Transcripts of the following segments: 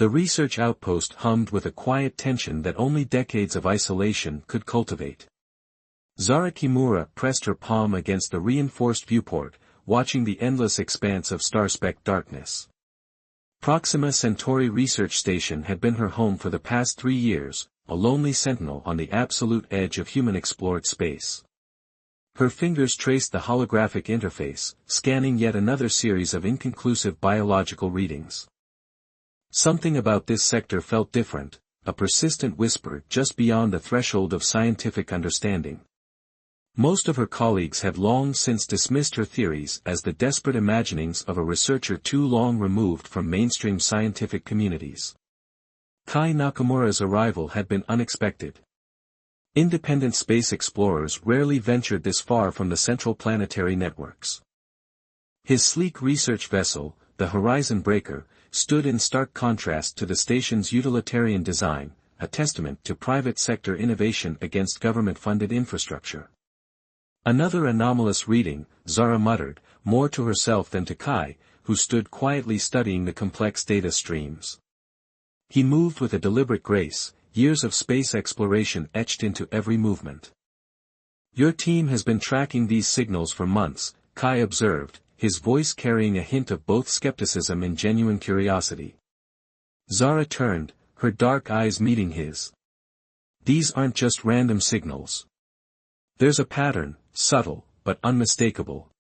The research outpost hummed with a quiet tension that only decades of isolation could cultivate. Zara Kimura pressed her palm against the reinforced viewport, watching the endless expanse of star-specked darkness. Proxima Centauri Research Station had been her home for the past 3 years, a lonely sentinel on the absolute edge of human-explored space. Her fingers traced the holographic interface, scanning yet another series of inconclusive biological readings. Something about this sector felt different, a persistent whisper just beyond the threshold of scientific understanding. Most of her colleagues had long since dismissed her theories as the desperate imaginings of a researcher too long removed from mainstream scientific communities. Kai Nakamura's arrival had been unexpected. Independent space explorers rarely ventured this far from the central planetary networks. His sleek research vessel, the Horizon Breaker, stood in stark contrast to the station's utilitarian design, a testament to private sector innovation against government-funded infrastructure. Another anomalous reading, Zara muttered, more to herself than to Kai, who stood quietly studying the complex data streams. He moved with a deliberate grace, years of space exploration etched into every movement. Your team has been tracking these signals for months, Kai observed, his voice carrying a hint of both skepticism and genuine curiosity. Zara turned, her dark eyes meeting his. These aren't just random signals. There's a pattern, subtle, but unmistakable.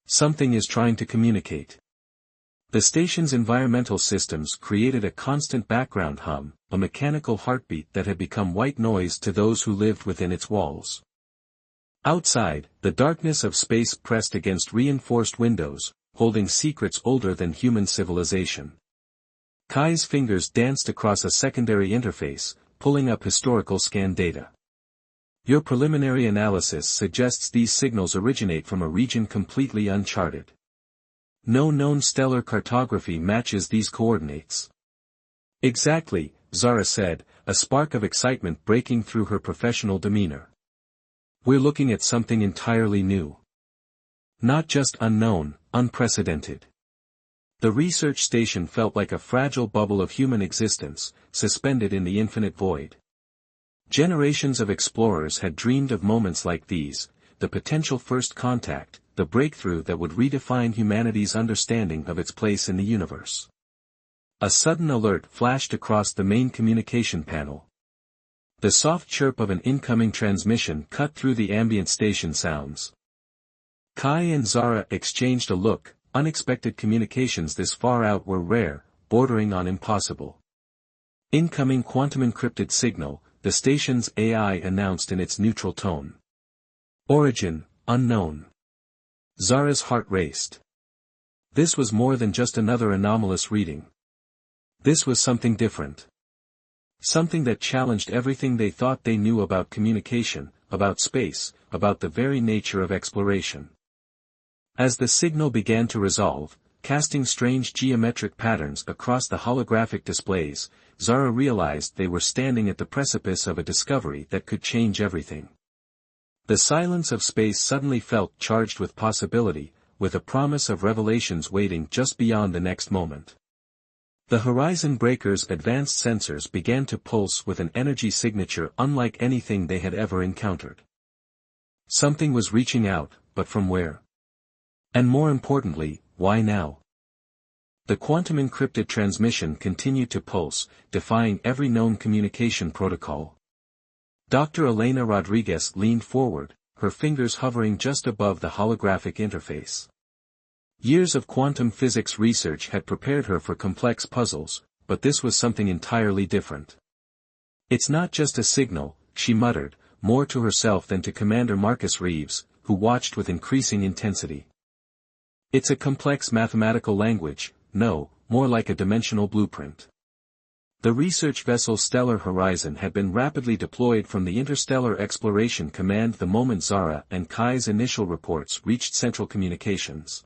Something is trying to communicate. The station's environmental systems created a constant background hum, a mechanical heartbeat that had become white noise to those who lived within its walls. Outside, the darkness of space pressed against reinforced windows, holding secrets older than human civilization. Kai's fingers danced across a secondary interface, pulling up historical scan data. Your preliminary analysis suggests these signals originate from a region completely uncharted. No known stellar cartography matches these coordinates. Exactly, Zara said, a spark of excitement breaking through her professional demeanor. We're looking at something entirely new. Not just unknown, unprecedented. The research station felt like a fragile bubble of human existence, suspended in the infinite void. Generations of explorers had dreamed of moments like these, the potential first contact, the breakthrough that would redefine humanity's understanding of its place in the universe. A sudden alert flashed across the main communication panel. The soft chirp of an incoming transmission cut through the ambient station sounds. Kai and Zara exchanged a look. Unexpected communications this far out were rare, bordering on impossible. Incoming quantum encrypted signal, the station's AI announced in its neutral tone. Origin, unknown. Zara's heart raced. This was more than just another anomalous reading. This was something different. Something that challenged everything they thought they knew about communication, about space, about the very nature of exploration. As the signal began to resolve, casting strange geometric patterns across the holographic displays, Zara realized they were standing at the precipice of a discovery that could change everything. The silence of space suddenly felt charged with possibility, with a promise of revelations waiting just beyond the next moment. The Horizon Breaker's advanced sensors began to pulse with an energy signature unlike anything they had ever encountered. Something was reaching out, but from where? And more importantly, why now? The quantum encrypted transmission continued to pulse, defying every known communication protocol. Dr. Elena Rodriguez leaned forward, her fingers hovering just above the holographic interface. Years of quantum physics research had prepared her for complex puzzles, but this was something entirely different. It's not just a signal, she muttered, more to herself than to Commander Marcus Reeves, who watched with increasing intensity. It's a complex mathematical language, no, more like a dimensional blueprint. The research vessel Stellar Horizon had been rapidly deployed from the Interstellar Exploration Command the moment Zara and Kai's initial reports reached Central Communications.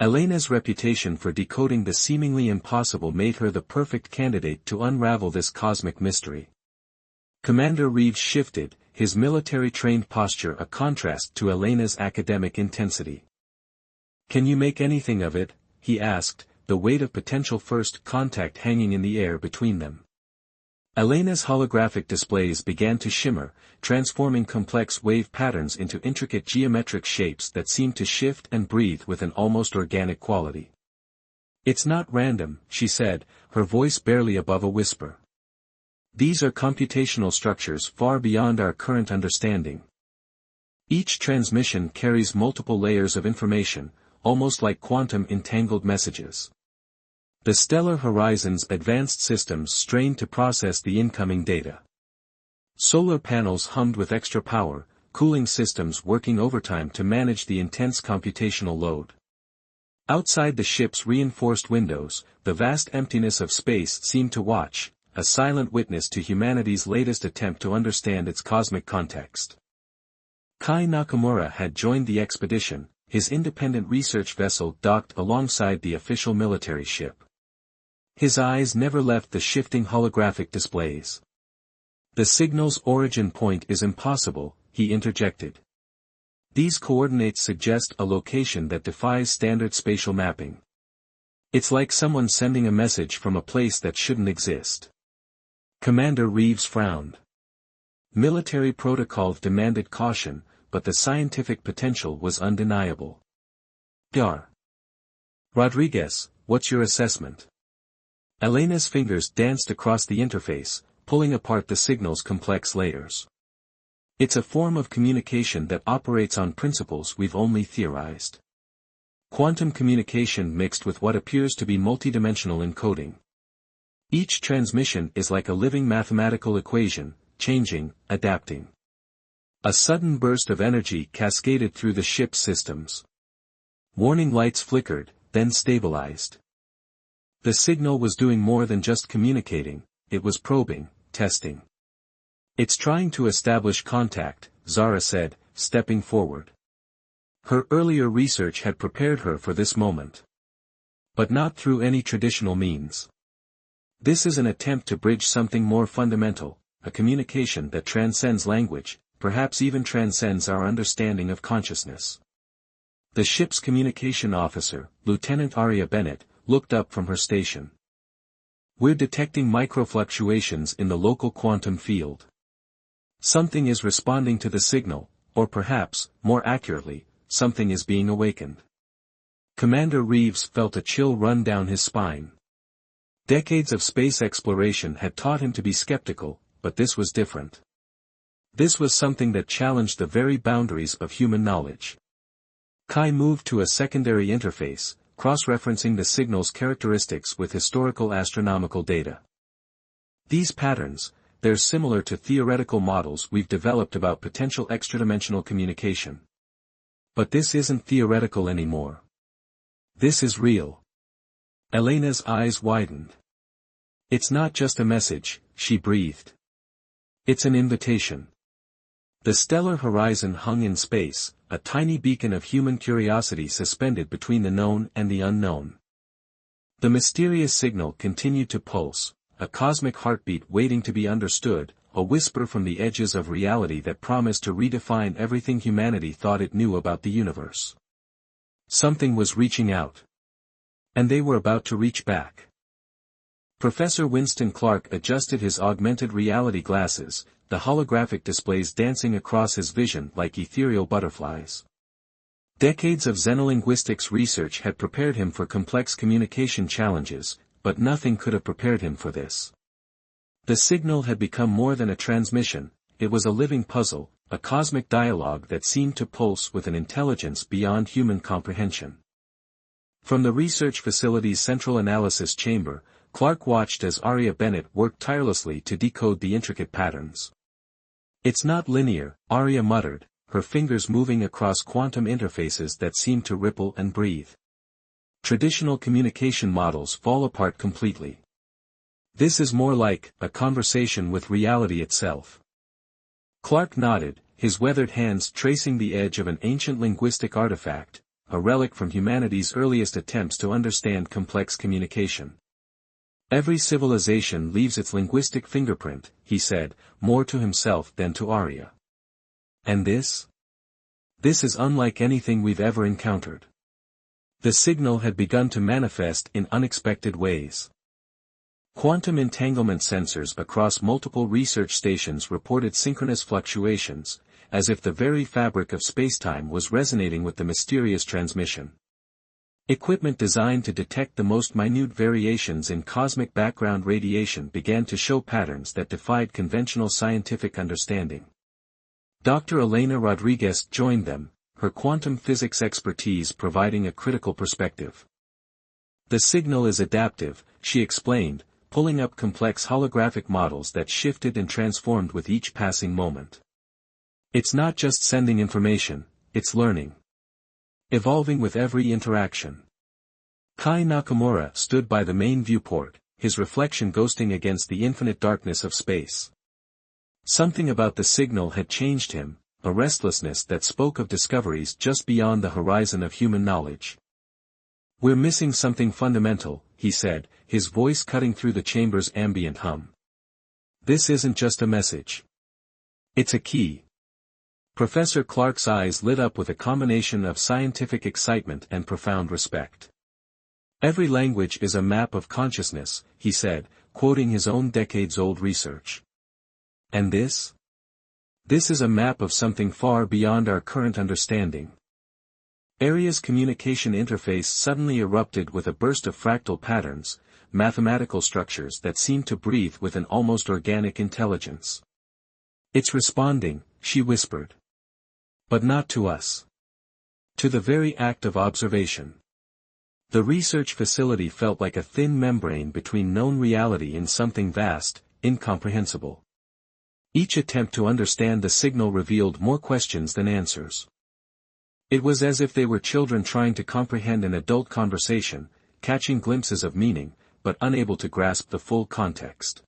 Elena's reputation for decoding the seemingly impossible made her the perfect candidate to unravel this cosmic mystery. Commander Reeves shifted, his military-trained posture a contrast to Elena's academic intensity. "Can you make anything of it?" he asked, the weight of potential first contact hanging in the air between them. Elena's holographic displays began to shimmer, transforming complex wave patterns into intricate geometric shapes that seemed to shift and breathe with an almost organic quality. "It's not random," she said, her voice barely above a whisper. "These are computational structures far beyond our current understanding. Each transmission carries multiple layers of information, almost like quantum entangled messages. The stellar horizon's advanced systems strained to process the incoming data. Solar panels hummed with extra power, cooling systems working overtime to manage the intense computational load. Outside the ship's reinforced windows, the vast emptiness of space seemed to watch, a silent witness to humanity's latest attempt to understand its cosmic context. Kai Nakamura had joined the expedition, his independent research vessel docked alongside the official military ship. His eyes never left the shifting holographic displays. "The signal's origin point is impossible," he interjected. "These coordinates suggest a location that defies standard spatial mapping. It's like someone sending a message from a place that shouldn't exist." Commander Reeves frowned. Military protocol demanded caution, but the scientific potential was undeniable. "Dar. Rodriguez, what's your assessment?" Elena's fingers danced across the interface, pulling apart the signal's complex layers. "It's a form of communication that operates on principles we've only theorized. Quantum communication mixed with what appears to be multidimensional encoding. Each transmission is like a living mathematical equation, changing, adapting." A sudden burst of energy cascaded through the ship's systems. Warning lights flickered, then stabilized. The signal was doing more than just communicating, it was probing, testing. "It's trying to establish contact," Zara said, stepping forward. Her earlier research had prepared her for this moment. But not through any traditional means. This is an attempt to bridge something more fundamental, a communication that transcends language, perhaps even transcends our understanding of consciousness. The ship's communication officer, Lieutenant Aria Bennett, looked up from her station. "We're detecting microfluctuations in the local quantum field. Something is responding to the signal, or perhaps, more accurately, something is being awakened." Commander Reeves felt a chill run down his spine. Decades of space exploration had taught him to be skeptical, but this was different. This was something that challenged the very boundaries of human knowledge. Kai moved to a secondary interface, cross-referencing the signal's characteristics with historical astronomical data. "These patterns, they're similar to theoretical models we've developed about potential extradimensional communication. But this isn't theoretical anymore. This is real." Elena's eyes widened. "It's not just a message," she breathed. "It's an invitation." The stellar horizon hung in space, a tiny beacon of human curiosity suspended between the known and the unknown. The mysterious signal continued to pulse, a cosmic heartbeat waiting to be understood, a whisper from the edges of reality that promised to redefine everything humanity thought it knew about the universe. Something was reaching out. And they were about to reach back. Professor Winston Clark adjusted his augmented reality glasses, the holographic displays dancing across his vision like ethereal butterflies. Decades of xenolinguistics research had prepared him for complex communication challenges, but nothing could have prepared him for this. The signal had become more than a transmission, it was a living puzzle, a cosmic dialogue that seemed to pulse with an intelligence beyond human comprehension. From the research facility's central analysis chamber, Clark watched as Aria Bennett worked tirelessly to decode the intricate patterns. "It's not linear," Aria muttered, her fingers moving across quantum interfaces that seemed to ripple and breathe. "Traditional communication models fall apart completely. This is more like a conversation with reality itself." Clark nodded, his weathered hands tracing the edge of an ancient linguistic artifact, a relic from humanity's earliest attempts to understand complex communication. "Every civilization leaves its linguistic fingerprint," he said, more to himself than to Aria. "And this? This is unlike anything we've ever encountered." The signal had begun to manifest in unexpected ways. Quantum entanglement sensors across multiple research stations reported synchronous fluctuations, as if the very fabric of spacetime was resonating with the mysterious transmission. Equipment designed to detect the most minute variations in cosmic background radiation began to show patterns that defied conventional scientific understanding. Dr. Elena Rodriguez joined them, her quantum physics expertise providing a critical perspective. The signal is adaptive, she explained, pulling up complex holographic models that shifted and transformed with each passing moment. It's not just sending information, it's learning. Evolving with every interaction. Kai Nakamura stood by the main viewport, his reflection ghosting against the infinite darkness of space. Something about the signal had changed him, a restlessness that spoke of discoveries just beyond the horizon of human knowledge. "We're missing something fundamental," he said, his voice cutting through the chamber's ambient hum. "This isn't just a message. It's a key." Professor Clark's eyes lit up with a combination of scientific excitement and profound respect. "Every language is a map of consciousness," he said, quoting his own decades-old research. "And this? This is a map of something far beyond our current understanding." Aria's communication interface suddenly erupted with a burst of fractal patterns, mathematical structures that seemed to breathe with an almost organic intelligence. "It's responding," she whispered. "But not to us. To the very act of observation." The research facility felt like a thin membrane between known reality and something vast, incomprehensible. Each attempt to understand the signal revealed more questions than answers. It was as if they were children trying to comprehend an adult conversation, catching glimpses of meaning, but unable to grasp the full context.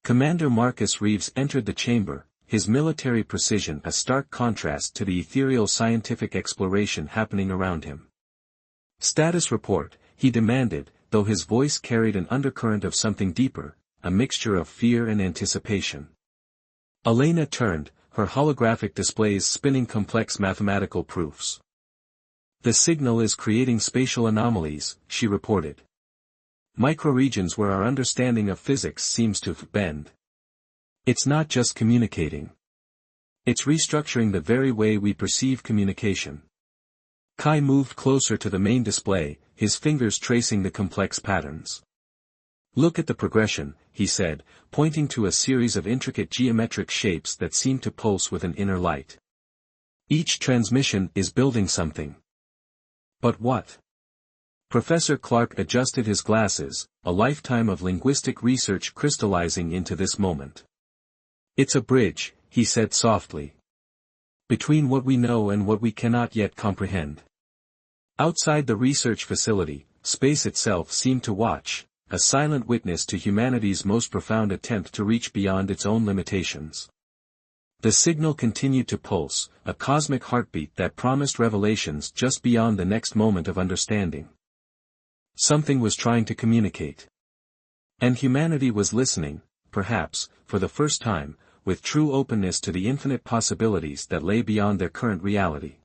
Commander Marcus Reeves entered the chamber, his military precision a stark contrast to the ethereal scientific exploration happening around him. "Status report," he demanded, though his voice carried an undercurrent of something deeper, a mixture of fear and anticipation. Elena turned, her holographic displays spinning complex mathematical proofs. "The signal is creating spatial anomalies," she reported. "Microregions where our understanding of physics seems to bend. It's not just communicating. It's restructuring the very way we perceive communication." Kai moved closer to the main display, his fingers tracing the complex patterns. "Look at the progression," he said, pointing to a series of intricate geometric shapes that seemed to pulse with an inner light. "Each transmission is building something." "But what?" Professor Clark adjusted his glasses, a lifetime of linguistic research crystallizing into this moment. "It's a bridge," he said softly. "Between what we know and what we cannot yet comprehend." Outside the research facility, space itself seemed to watch, a silent witness to humanity's most profound attempt to reach beyond its own limitations. The signal continued to pulse, a cosmic heartbeat that promised revelations just beyond the next moment of understanding. Something was trying to communicate. And humanity was listening, perhaps, for the first time, with true openness to the infinite possibilities that lay beyond their current reality.